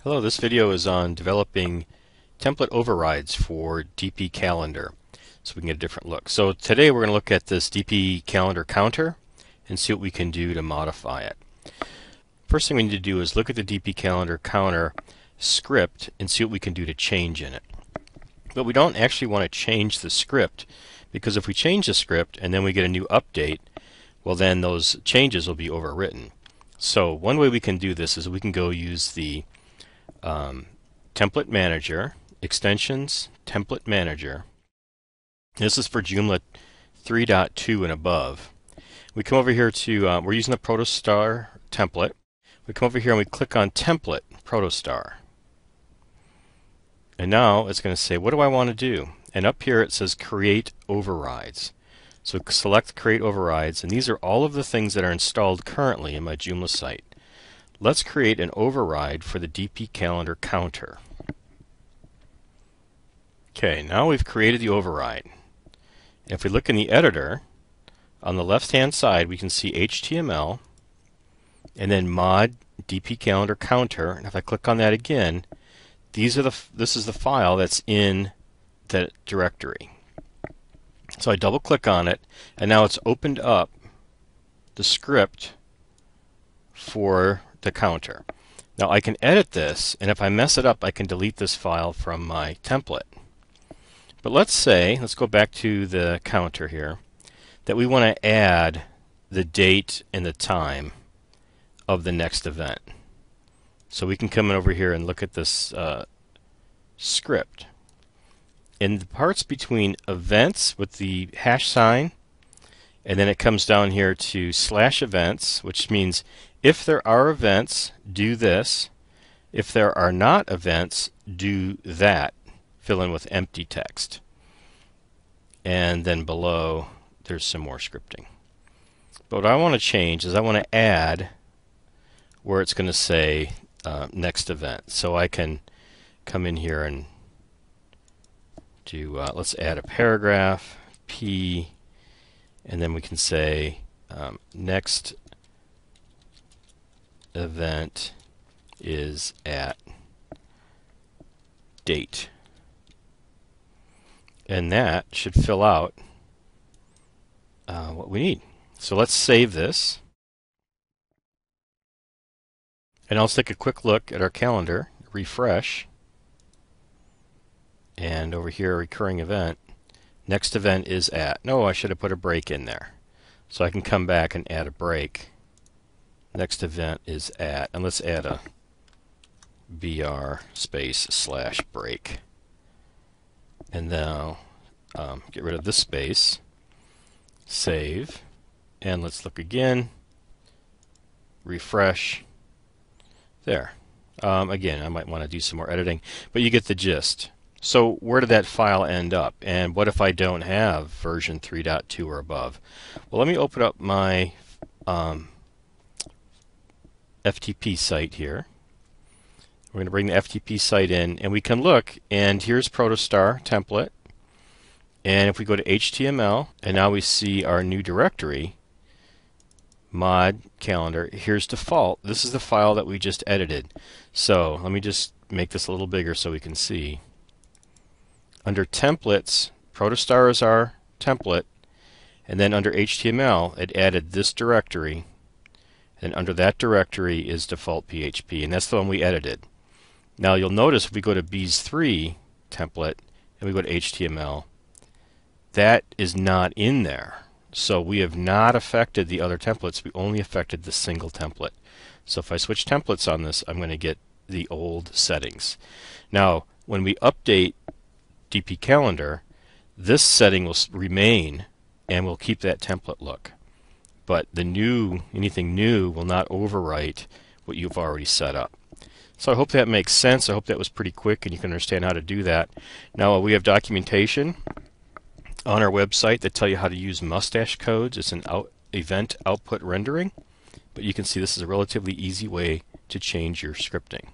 Hello, this video is on developing template overrides for DPCalendar so we can get a different look. So today we're going to look at this DPCalendar counter and see what we can do to modify it. First thing we need to do is look at the DPCalendar counter script and see what we can do to change in it. But we don't actually want to change the script, because if we change the script and then we get a new update, well then those changes will be overwritten. So one way we can do this is we can go use the template manager, extensions, template manager. This is for Joomla 3.2 and above. We come over here to, we're using the Protostar template. We come over here and we click on template, Protostar. And now it's going to say, what do I want to do? And up here it says create overrides. So select create overrides, and these are all of the things that are installed currently in my Joomla site. Let's create an override for the DPCalendar counter. Okay, now we've created the override. If we look in the editor, on the left hand side we can see HTML and then mod DPCalendar counter, and if I click on that again, this is the file that's in that directory. So I double click on it, and now it's opened up the script for the counter. Now I can edit this, and if I mess it up I can delete this file from my template. But let's go back to the counter here, that we want to add the date and the time of the next event. So we can come in over here and look at this script. In the parts between events with the hash sign, and then it comes down here to /events, which means if there are events, do this. If there are not events, do that. Fill in with empty text. And then below, there's some more scripting. But what I want to change is I want to add where it's going to say next event. So I can come in here and do, let's add a paragraph, P, and then we can say next event is at date. And that should fill out what we need. So let's save this. And I'll take a quick look at our calendar, refresh. And over here, recurring event, next event is at. No, I should have put a break in there. So I can come back and add a break. Next event is at, and let's add a BR space / break. And now get rid of this space, save, and let's look again, refresh. There. Again, I might want to do some more editing, but you get the gist. So where did that file end up? And what if I don't have version 3.2 or above? Well, let me open up my FTP site here. We're going to bring the FTP site in, and we can look, and here's Protostar template. And if we go to HTML, and now we see our new directory, mod calendar, here's default. This is the file that we just edited. So let me just make this a little bigger so we can see. Under templates, Protostar is our template, and then under HTML it added this directory, and under that directory is default PHP, and that's the one we edited. Now you'll notice if we go to Bees 3 template and we go to HTML, that is not in there. So we have not affected the other templates, we only affected the single template. So if I switch templates on this, I'm going to get the old settings. Now when we update DPCalendar, this setting will remain and we'll keep that template look. But the anything new will not overwrite what you've already set up. So I hope that makes sense. I hope that was pretty quick and you can understand how to do that. Now we have documentation on our website that tell you how to use Mustache codes. It's an event output rendering, but you can see this is a relatively easy way to change your scripting.